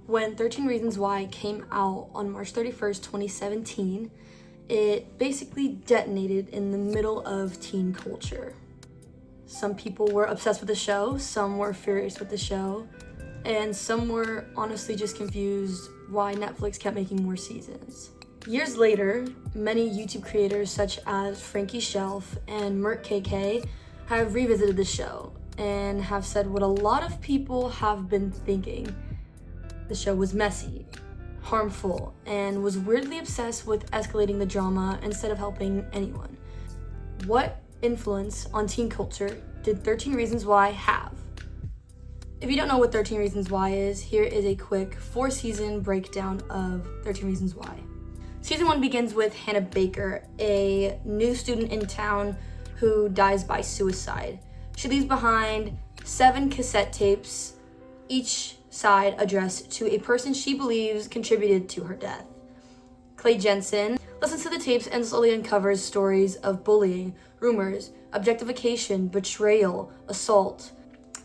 When 13 Reasons Why came out on March 31st, 2017, it basically detonated in the middle of teen culture. Some people were obsessed with the show, some were furious with the show, and some were honestly just confused why Netflix kept making more seasons. Years later, many YouTube creators such as Frankie Shelf and Mert KK have revisited the show and have said what a lot of people have been thinking. The show was messy, harmful, and was weirdly obsessed with escalating the drama instead of helping anyone. What influence on teen culture did 13 Reasons Why have? If you don't know what 13 Reasons Why is, here is a quick 4-season breakdown of 13 Reasons Why. Season 1 begins with Hannah Baker, a new student in town who dies by suicide. She leaves behind 7 cassette tapes, each side addressed to a person she believes contributed to her death. Clay Jensen listens to the tapes and slowly uncovers stories of bullying, rumors, objectification, betrayal, assault.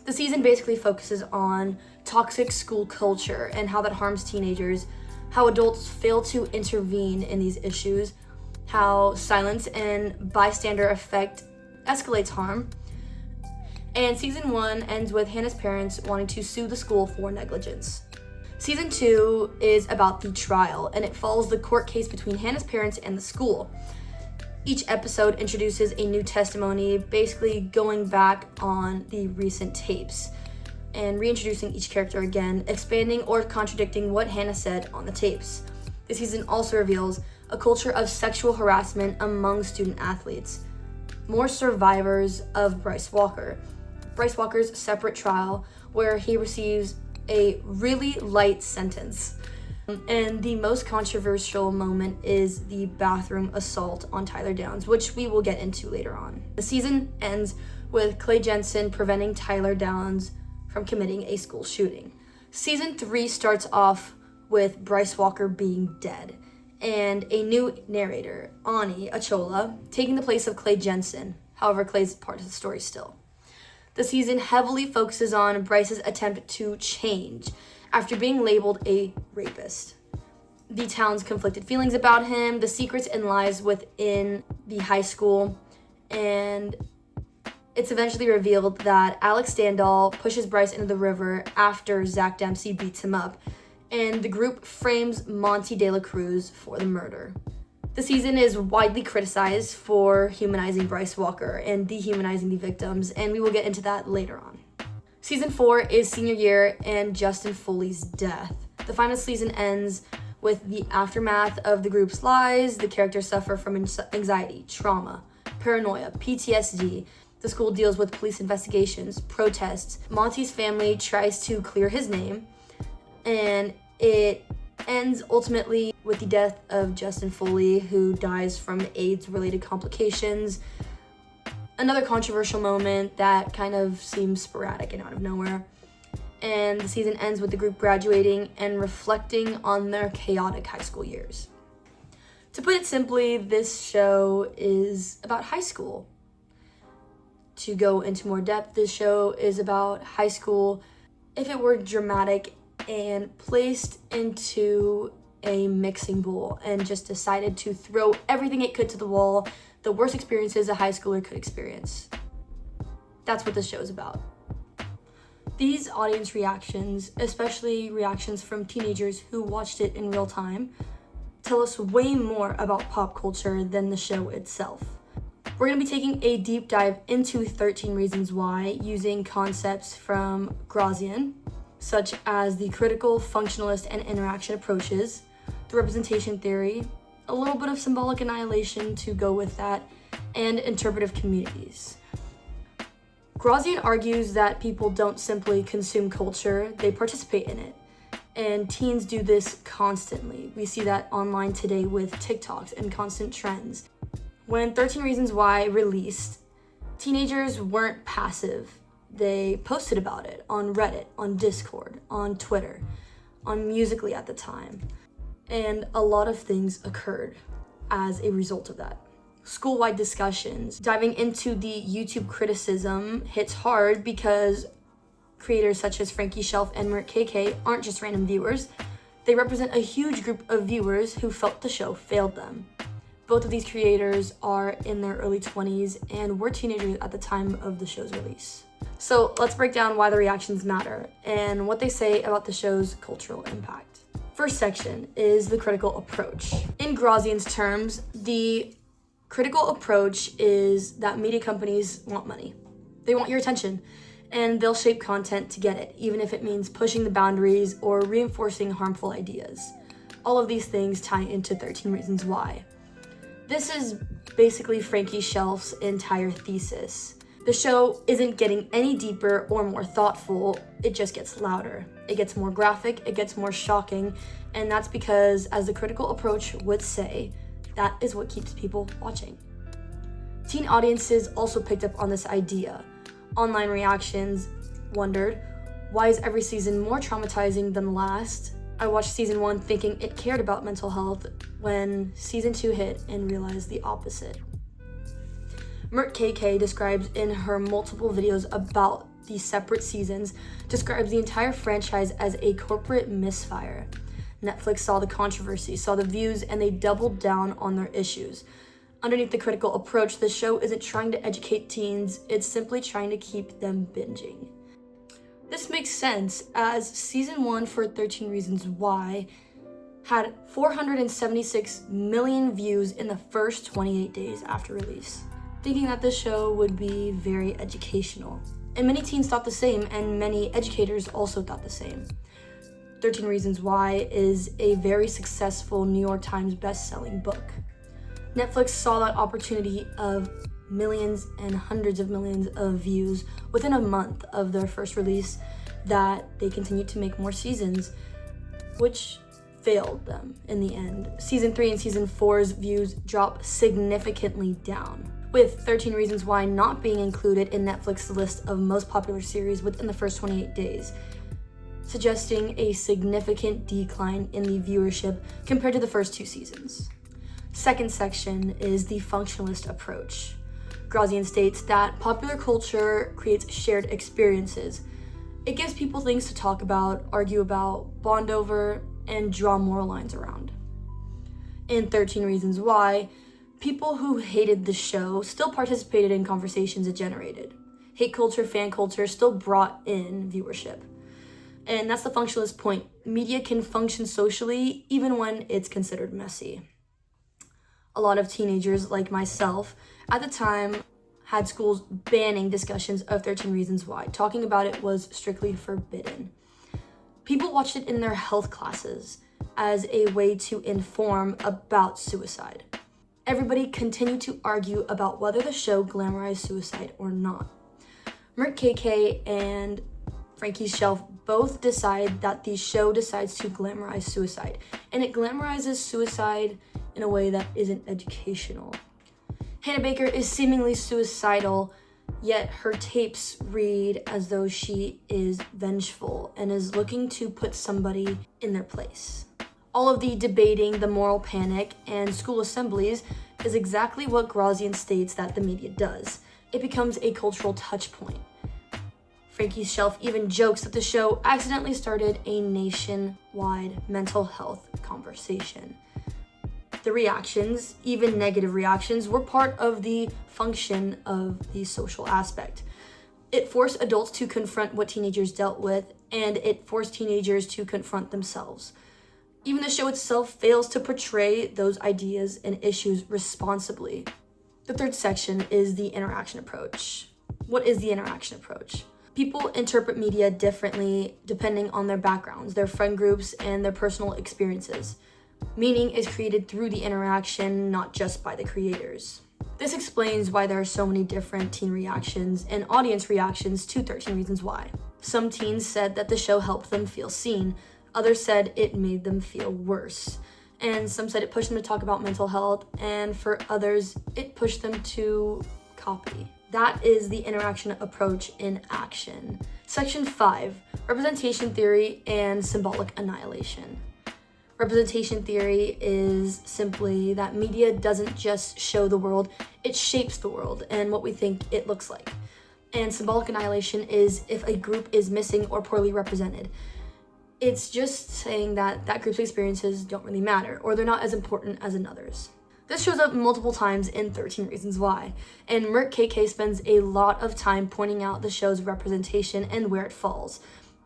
The season basically focuses on toxic school culture and how that harms teenagers, how adults fail to intervene in these issues, how silence and bystander effect escalates harm. And season 1 ends with Hannah's parents wanting to sue the school for negligence. Season 2 is about the trial, and it follows the court case between Hannah's parents and the school. Each episode introduces a new testimony, basically going back on the recent tapes and reintroducing each character again, expanding or contradicting what Hannah said on the tapes. The season also reveals a culture of sexual harassment among student athletes. More survivors of Bryce Walker's separate trial, where he receives a really light sentence. And the most controversial moment is the bathroom assault on Tyler Downs, which we will get into later on. The season ends with Clay Jensen preventing Tyler Downs from committing a school shooting. Season 3 starts off with Bryce Walker being dead and a new narrator, Ani Achola, taking the place of Clay Jensen. However, Clay's part of the story still. The season heavily focuses on Bryce's attempt to change after being labeled a rapist. The town's conflicted feelings about him, the secrets and lies within the high school, and it's eventually revealed that Alex Standall pushes Bryce into the river after Zach Dempsey beats him up, and the group frames Monty De La Cruz for the murder. The season is widely criticized for humanizing Bryce Walker and dehumanizing the victims, and we will get into that later on. Season 4 is senior year and Justin Foley's death. The final season ends with the aftermath of the group's lies. The characters suffer from anxiety, trauma, paranoia, PTSD. The school deals with police investigations, protests. Monty's family tries to clear his name, and it ends ultimately with the death of Justin Foley, who dies from AIDS-related complications. Another controversial moment that kind of seems sporadic and out of nowhere. And the season ends with the group graduating and reflecting on their chaotic high school years. To put it simply, this show is about high school. To go into more depth, this show is about high school if it were dramatic and placed into a mixing bowl and just decided to throw everything it could to the wall, the worst experiences a high schooler could experience. That's what this show is about. These audience reactions, especially reactions from teenagers who watched it in real time, tell us way more about pop culture than the show itself. We're going to be taking a deep dive into 13 Reasons Why using concepts from Grazian, such as the critical, functionalist, and interaction approaches, the representation theory, a little bit of symbolic annihilation to go with that, and interpretive communities. Grazian argues that people don't simply consume culture, they participate in it. And teens do this constantly. We see that online today with TikToks and constant trends. When 13 Reasons Why released, teenagers weren't passive. They posted about it on Reddit, on Discord, on Twitter, on Musical.ly at the time. And a lot of things occurred as a result of that. School-wide discussions. Diving into the YouTube criticism hits hard because Creators such as Frankie Shelf and Mert KK aren't just random viewers. They represent a huge group of viewers who felt the show failed them. Both of these creators are in their early 20s and were teenagers at the time of the show's release. So let's break down why the reactions matter and what they say about the show's cultural impact. First section is the critical approach. In Grazian's terms, the critical approach is that media companies want money. They want your attention, and they'll shape content to get it, even if it means pushing the boundaries or reinforcing harmful ideas. All of these things tie into 13 Reasons Why. This is basically Frankie Shelf's entire thesis. The show isn't getting any deeper or more thoughtful, it just gets louder. It gets more graphic, it gets more shocking, and that's because, as the critical approach would say, that is what keeps people watching. Teen audiences also picked up on this idea. Online reactions wondered, why is every season more traumatizing than the last? I watched season 1 thinking it cared about mental health when season 2 hit and realized the opposite. Mert KK describes in her multiple videos about these separate seasons, describes the entire franchise as a corporate misfire. Netflix saw the controversy, saw the views, and they doubled down on their issues. Underneath the critical approach, the show isn't trying to educate teens, it's simply trying to keep them binging. This makes sense, as season 1 for 13 Reasons Why had 476 million views in the first 28 days after release, thinking that the show would be very educational. And many teens thought the same, and many educators also thought the same. 13 Reasons Why is a very successful New York Times best-selling book. Netflix saw that opportunity of millions and hundreds of millions of views within a month of their first release that they continued to make more seasons, which failed them in the end. Season 3 and Season 4's views dropped significantly down, with 13 Reasons Why not being included in Netflix's list of most popular series within the first 28 days, suggesting a significant decline in the viewership compared to the first 2 seasons. Second section is the functionalist approach. Grazian states that popular culture creates shared experiences. It gives people things to talk about, argue about, bond over, and draw moral lines around. In 13 Reasons Why, people who hated the show still participated in conversations it generated. Hate culture, fan culture still brought in viewership. And that's the functionalist point. Media can function socially even when it's considered messy. A lot of teenagers, like myself, at the time had schools banning discussions of 13 Reasons Why. Talking about it was strictly forbidden. People watched it in their health classes as a way to inform about suicide. Everybody continued to argue about whether the show glamorized suicide or not. Mert KK and Frankie Shelf both decide that the show decides to glamorize suicide, and it glamorizes suicide in a way that isn't educational. Hannah Baker is seemingly suicidal, yet her tapes read as though she is vengeful and is looking to put somebody in their place. All of the debating, the moral panic, and school assemblies is exactly what Grazian states that the media does. It becomes a cultural touch point. Frankie Shelf even jokes that the show accidentally started a nationwide mental health conversation. The reactions, even negative reactions, were part of the function of the social aspect. It forced adults to confront what teenagers dealt with, and it forced teenagers to confront themselves. Even the show itself fails to portray those ideas and issues responsibly. The third section is the interaction approach. What is the interaction approach? People interpret media differently depending on their backgrounds, their friend groups, and their personal experiences. Meaning is created through the interaction, not just by the creators. This explains why there are so many different teen reactions and audience reactions to 13 Reasons Why. Some teens said that the show helped them feel seen, others said it made them feel worse, and some said it pushed them to talk about mental health, and for others, it pushed them to copy. That is the interaction approach in action. Section 5, representation theory and symbolic annihilation. Representation theory is simply that media doesn't just show the world, it shapes the world and what we think it looks like. And symbolic annihilation is if a group is missing or poorly represented. It's just saying that that group's experiences don't really matter, or they're not as important as another's. This shows up multiple times in 13 Reasons Why, and Mert KK spends a lot of time pointing out the show's representation and where it falls,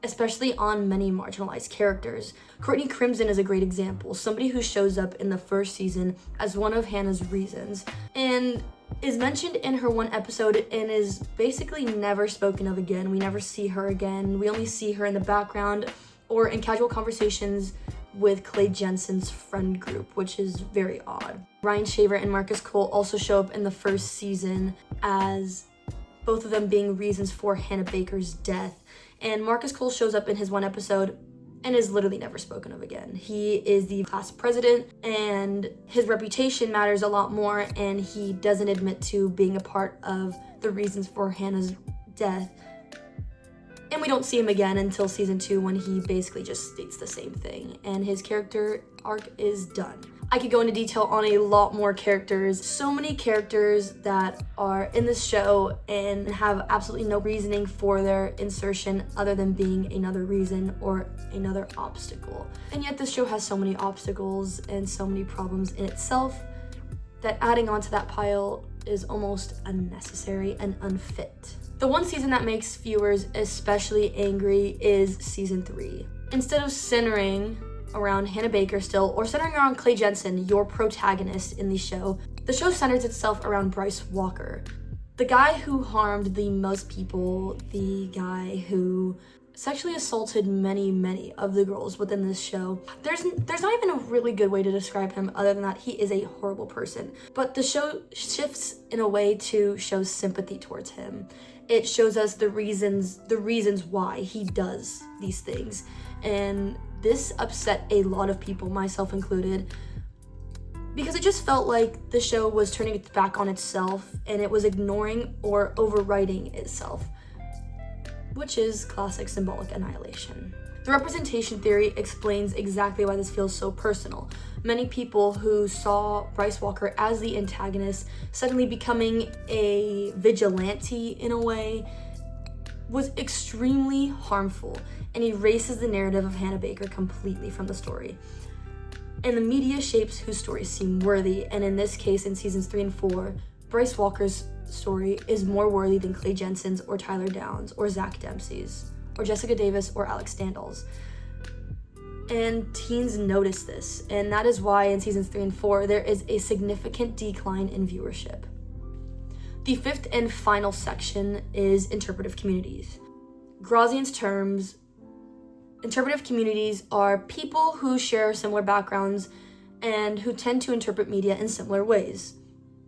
especially on many marginalized characters. Courtney Crimson is a great example, somebody who shows up in the first season as one of Hannah's reasons, and is mentioned in her one episode and is basically never spoken of again. We never see her again. We only see her in the background or in casual conversations with Clay Jensen's friend group, which is very odd. Ryan Shaver and Marcus Cole also show up in the first season as both of them being reasons for Hannah Baker's death. And Marcus Cole shows up in his one episode and is literally never spoken of again. He is the class president and his reputation matters a lot more, and he doesn't admit to being a part of the reasons for Hannah's death. And we don't see him again until season 2, when he basically just states the same thing, and his character arc is done. I could go into detail on a lot more characters. So many characters that are in this show and have absolutely no reasoning for their insertion other than being another reason or another obstacle. And yet this show has so many obstacles and so many problems in itself that adding onto that pile is almost unnecessary and unfit. The one season that makes viewers especially angry is season 3. Instead of centering around Hannah Baker still, or centering around Clay Jensen, your protagonist in the show centers itself around Bryce Walker, the guy who harmed the most people, the guy who sexually assaulted many of the girls within this show. There's not even a really good way to describe him other than that he is a horrible person. But the show shifts in a way to show sympathy towards him. It shows us the reasons why he does these things. And this upset a lot of people, myself included, because it just felt like the show was turning its back on itself and it was ignoring or overwriting itself, which is classic symbolic annihilation. The representation theory explains exactly why this feels so personal. Many people who saw Bryce Walker as the antagonist suddenly becoming a vigilante in a way was extremely harmful and erases the narrative of Hannah Baker completely from the story. And the media shapes whose stories seem worthy, and in this case, in seasons 3 and 4, Bryce Walker's story is more worthy than Clay Jensen's or Tyler Downs or Zach Dempsey's or Jessica Davis or Alex Standall's. And teens notice this, and that is why in seasons 3 and 4 there is a significant decline in viewership. The fifth and final section is interpretive communities. Grazian's terms, interpretive communities are people who share similar backgrounds and who tend to interpret media in similar ways.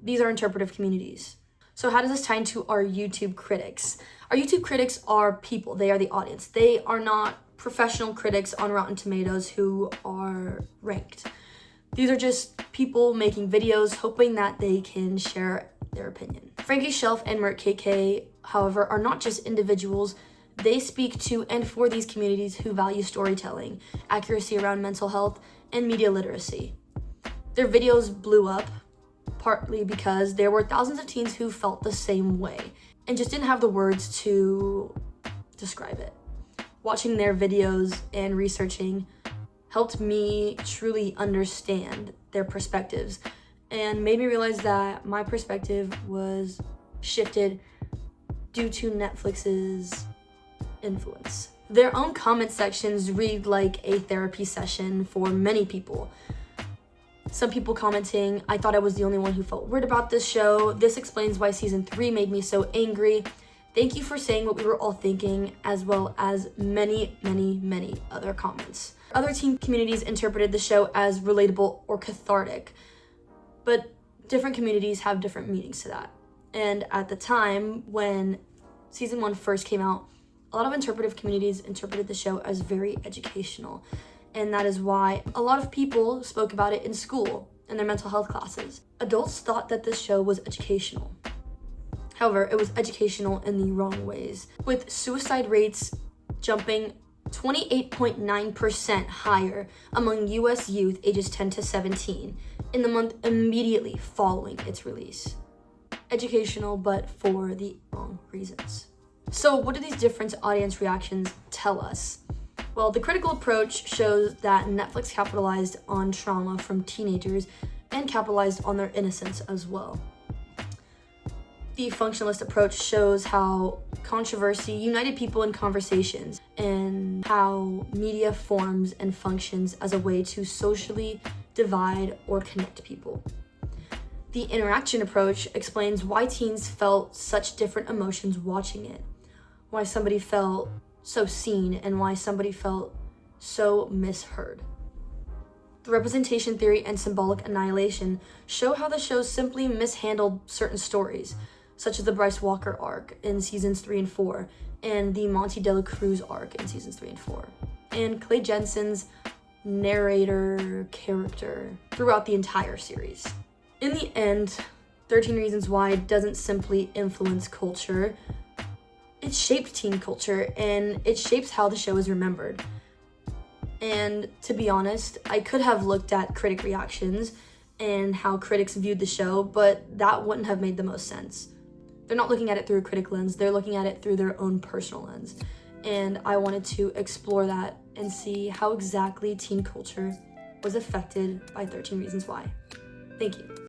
These are interpretive communities. So how does this tie into our YouTube critics? Our YouTube critics are people. They are the audience. They are not professional critics on Rotten Tomatoes who are ranked. These are just people making videos hoping that they can share their opinion. Frankie Shelf and Mert KK, however, are not just individuals. They speak to and for these communities who value storytelling, accuracy around mental health, and media literacy. Their videos blew up partly because there were thousands of teens who felt the same way and just didn't have the words to describe it. Watching their videos and researching helped me truly understand their perspectives and made me realize that my perspective was shifted due to Netflix's influence. Their own comment sections read like a therapy session for many people. Some people commenting, "I thought I was the only one who felt weird about this show. This explains why season 3 made me so angry. Thank you for saying what we were all thinking," as well as many other comments. Other teen communities interpreted the show as relatable or cathartic, but different communities have different meanings to that. And at the time when season 1 first came out, a lot of interpretive communities interpreted the show as very educational. And that is why a lot of people spoke about it in school, in their mental health classes. Adults thought that this show was educational. However, it was educational in the wrong ways, with suicide rates jumping 28.9% higher among US youth ages 10 to 17 in the month immediately following its release. educational, but for the wrong reasons. So what do these different audience reactions tell us? Well, the critical approach shows that Netflix capitalized on trauma from teenagers and capitalized on their innocence as well. The functionalist approach shows how controversy united people in conversations and how media forms and functions as a way to socially divide or connect people. The interaction approach explains why teens felt such different emotions watching it, why somebody felt so seen and why somebody felt so misheard. The representation theory and symbolic annihilation show how the show simply mishandled certain stories, such as the Bryce Walker arc in seasons 3 and 4, and the Monty Dela Cruz arc in seasons 3 and 4, and Clay Jensen's narrator character throughout the entire series. In the end, 13 Reasons Why doesn't simply influence culture, it shaped teen culture, and it shapes how the show is remembered. And to be honest, I could have looked at critic reactions and how critics viewed the show, but that wouldn't have made the most sense. They're not looking at it through a critic lens, they're looking at it through their own personal lens. And I wanted to explore that and see how exactly teen culture was affected by 13 Reasons Why. Thank you.